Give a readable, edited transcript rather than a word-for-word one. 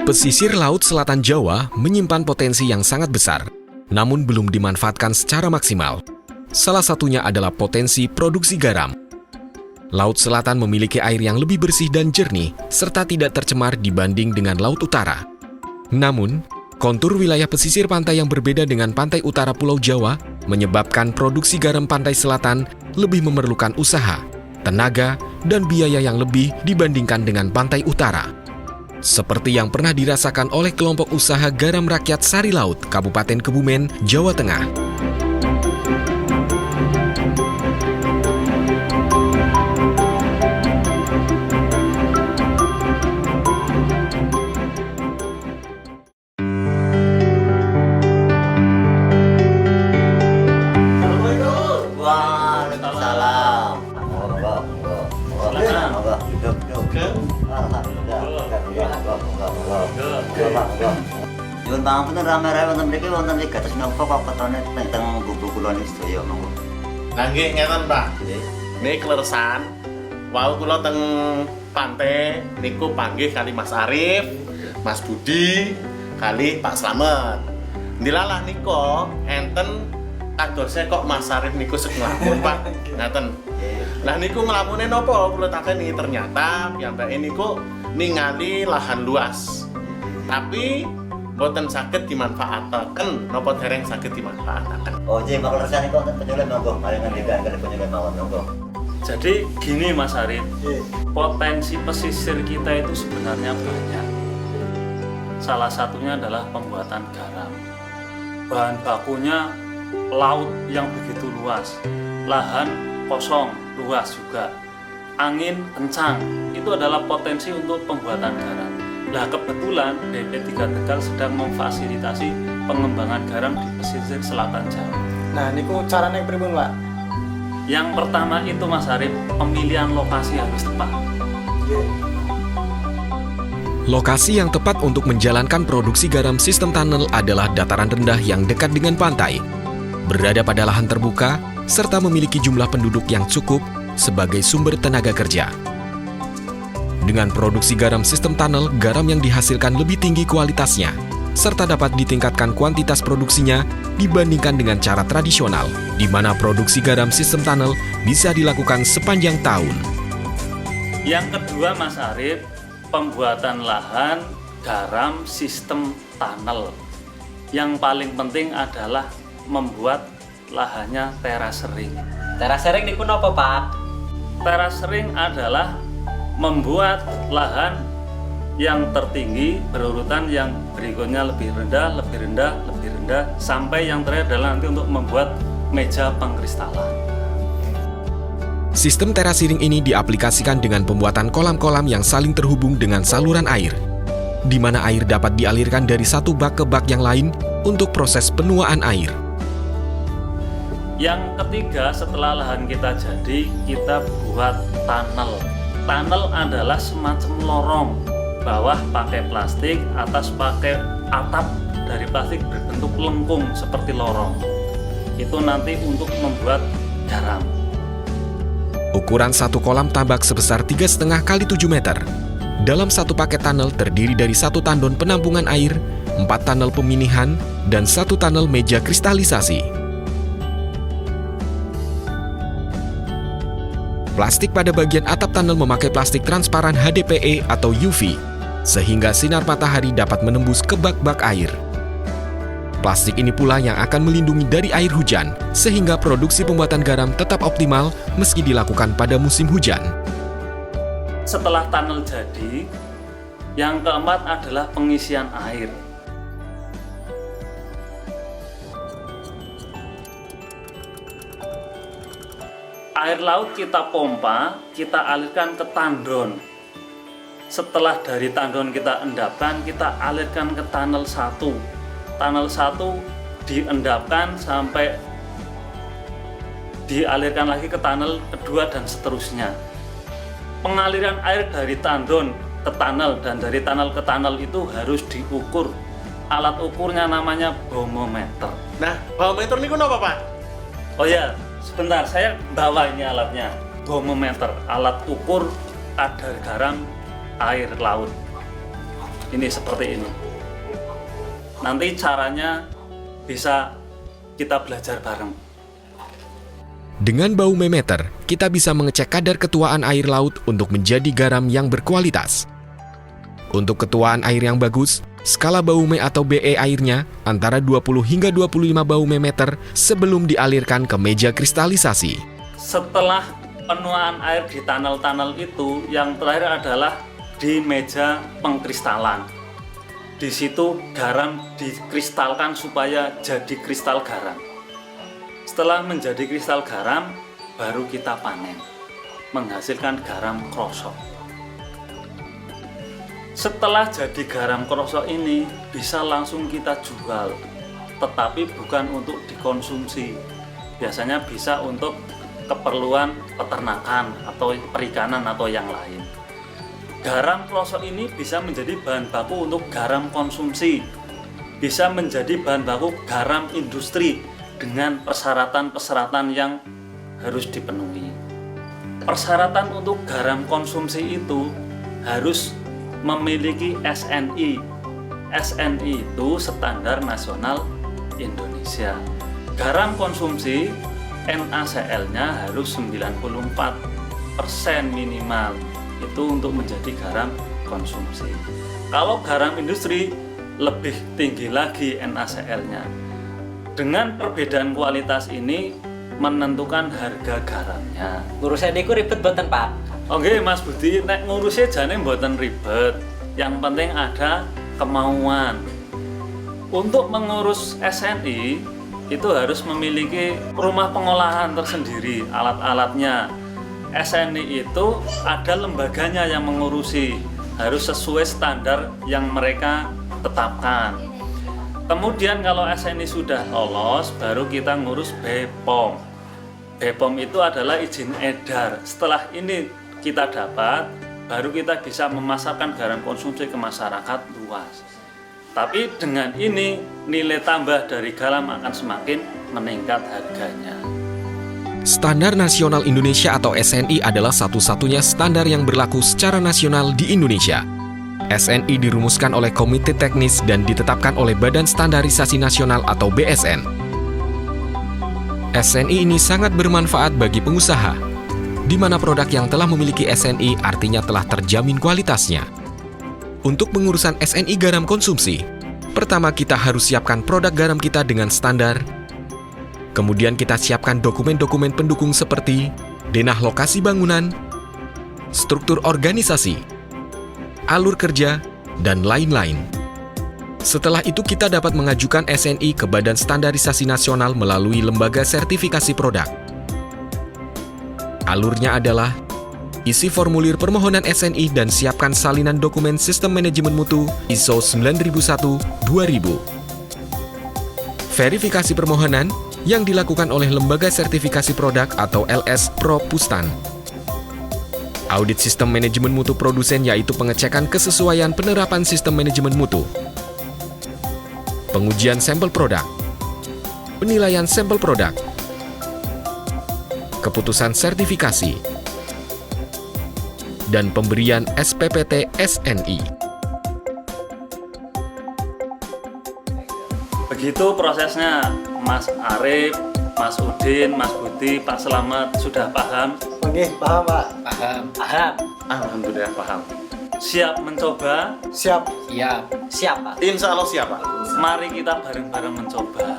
Pesisir Laut Selatan Jawa menyimpan potensi yang sangat besar, namun belum dimanfaatkan secara maksimal. Salah satunya adalah potensi produksi garam. Laut Selatan memiliki air yang lebih bersih dan jernih, serta tidak tercemar dibanding dengan Laut Utara. Namun, kontur wilayah pesisir pantai yang berbeda dengan pantai utara Pulau Jawa menyebabkan produksi garam pantai selatan lebih memerlukan usaha, tenaga, dan biaya yang lebih dibandingkan dengan pantai utara. Seperti yang pernah dirasakan oleh kelompok usaha garam rakyat Sari Laut, Kabupaten Kebumen, Jawa Tengah. Nyuwun pangapunten rame-rame wonten mriki wonten wigatos napa kok ketone teng gubuk kula niki sedaya monggo. Lah nggih ngeten, Pak. Niki kleresan wau kula teng pantai niku panggih kali Mas Arif, Mas Budi, kali Pak Slamet. Ndilalah niku enten kadose kok Mas Arif niku sek nglamun, Pak. Ngaten. Lah niku nglamune napa kula takeni ternyata piyambake niku ningali lahan luas. Tapi boten saged dimanfaataken napa dereng saged dimanfaataken. Oh, nggih bakal resane kok wonten penyulen monggo, mari ngendikan kali penyulen mawon monggo. Jadi gini Mas Arif, potensi pesisir kita itu sebenarnya banyak. Salah satunya adalah pembuatan garam. Bahan bakunya laut yang begitu luas, lahan kosong luas juga, angin kencang, itu adalah potensi untuk pembuatan garam. Nah kebetulan BP3 Tegal sedang memfasilitasi pengembangan garam di pesisir selatan Jawa. Nah, niku caranya pripun, Pak? Yang pertama itu Mas Arif, pemilihan lokasi harus tepat. Lokasi yang tepat untuk menjalankan produksi garam sistem tunnel adalah dataran rendah yang dekat dengan pantai, berada pada lahan terbuka, serta memiliki jumlah penduduk yang cukup sebagai sumber tenaga kerja. Dengan produksi garam sistem tunnel, garam yang dihasilkan lebih tinggi kualitasnya, serta dapat ditingkatkan kuantitas produksinya dibandingkan dengan cara tradisional, di mana produksi garam sistem tunnel bisa dilakukan sepanjang tahun. Yang kedua Mas Arif, pembuatan lahan garam sistem tunnel. Yang paling penting adalah membuat lahannya terasering. Terasering niku napa, Pak? Terasering adalah membuat lahan yang tertinggi berurutan yang berikutnya lebih rendah, lebih rendah, lebih rendah, sampai yang terakhir adalah nanti untuk membuat meja pengkristalan. Sistem terasiring ini diaplikasikan dengan pembuatan kolam-kolam yang saling terhubung dengan saluran air, di mana air dapat dialirkan dari satu bak ke bak yang lain untuk proses penuaan air. Yang ketiga, setelah lahan kita jadi, kita buat tunnel. Tunnel adalah semacam lorong, bawah pakai plastik, atas pakai atap dari plastik berbentuk lengkung seperti lorong. Itu nanti untuk membuat garam. Ukuran satu kolam tambak sebesar 3,5 x 7 meter. Dalam satu paket tunnel terdiri dari satu tandon penampungan air, 4 tunnel peminihan, dan satu tunnel meja kristalisasi. Plastik pada bagian atap tunnel memakai plastik transparan HDPE atau UV, sehingga sinar matahari dapat menembus ke bak-bak air. Plastik ini pula yang akan melindungi dari air hujan, sehingga produksi pembuatan garam tetap optimal meski dilakukan pada musim hujan. Setelah tunnel jadi, yang keempat adalah pengisian air. Air laut kita pompa, kita alirkan ke tandon. Setelah dari tandon kita endapkan, kita alirkan ke tunnel 1. Tunnel 1 diendapkan sampai dialirkan lagi ke tunnel kedua dan seterusnya. Pengaliran air dari tandon ke tunnel dan dari tunnel ke tunnel itu harus diukur. Alat ukurnya namanya barometer. Nah, barometer niku napa, Pak? Oh ya, sebentar, saya bawa ini alatnya. Barometer, alat ukur kadar garam air laut. Ini seperti ini. Nanti caranya bisa kita belajar bareng. Dengan baumeter, kita bisa mengecek kadar ketuaan air laut untuk menjadi garam yang berkualitas. Untuk ketuaan air yang bagus, skala baume atau BE airnya antara 20 hingga 25 baumeter sebelum dialirkan ke meja kristalisasi. Setelah penuaan air di tunnel-tunnel itu, yang terakhir adalah di meja pengkristalan. Di situ garam dikristalkan supaya jadi kristal garam. Setelah menjadi kristal garam, baru kita panen, menghasilkan garam krosok. Setelah jadi garam krosok ini bisa langsung kita jual, tetapi bukan untuk dikonsumsi. Biasanya bisa untuk keperluan peternakan atau perikanan atau yang lain. Garam krosok ini bisa menjadi bahan baku untuk garam konsumsi, bisa menjadi bahan baku garam industri dengan persyaratan-persyaratan yang harus dipenuhi. Persyaratan untuk garam konsumsi itu harus memiliki SNI. SNI itu Standar Nasional Indonesia. Garam konsumsi NaCl-nya harus 94% minimal. Itu untuk menjadi garam konsumsi. Kalau garam industri lebih tinggi lagi NaCl-nya. Dengan perbedaan kualitas ini menentukan harga garamnya. Ngurusnya niku ribet boten, Pak? Oke, Mas Budi, nek ngurusnya jane mboten ribet. Yang penting ada kemauan. Untuk mengurus SNI itu harus memiliki rumah pengolahan tersendiri, alat-alatnya. SNI itu ada lembaganya yang mengurusi, harus sesuai standar yang mereka tetapkan. Kemudian kalau SNI sudah lolos, baru kita ngurus BPOM. BPOM itu adalah izin edar. Setelah ini kita dapat, baru kita bisa memasarkan garam konsumsi ke masyarakat luas. Tapi dengan ini nilai tambah dari garam akan semakin meningkat harganya. Standar Nasional Indonesia atau SNI adalah satu-satunya standar yang berlaku secara nasional di Indonesia. SNI dirumuskan oleh Komite Teknis dan ditetapkan oleh Badan Standarisasi Nasional atau BSN. SNI ini sangat bermanfaat bagi pengusaha, di mana produk yang telah memiliki SNI artinya telah terjamin kualitasnya. Untuk pengurusan SNI garam konsumsi, pertama kita harus siapkan produk garam kita dengan standar. Kemudian kita siapkan dokumen-dokumen pendukung seperti denah lokasi bangunan, struktur organisasi, alur kerja, dan lain-lain. Setelah itu kita dapat mengajukan SNI ke Badan Standarisasi Nasional melalui Lembaga Sertifikasi Produk. Alurnya adalah isi formulir permohonan SNI dan siapkan salinan dokumen Sistem Manajemen Mutu ISO 9001-2000. Verifikasi permohonan yang dilakukan oleh Lembaga Sertifikasi Produk atau LS Pro Pustan. Audit Sistem Manajemen Mutu produsen yaitu pengecekan kesesuaian penerapan Sistem Manajemen Mutu. Pengujian sampel produk. Penilaian sampel produk. Keputusan sertifikasi. Dan pemberian SPPT SNI. Begitu prosesnya, Mas Arif, Mas Udin, Mas Budi, Pak Selamat sudah paham? Oke, paham Pak. Paham. Alhamdulillah paham. Siap mencoba? Siap. Siap, Pak. Insya Allah siapa? Mari kita bareng-bareng mencoba.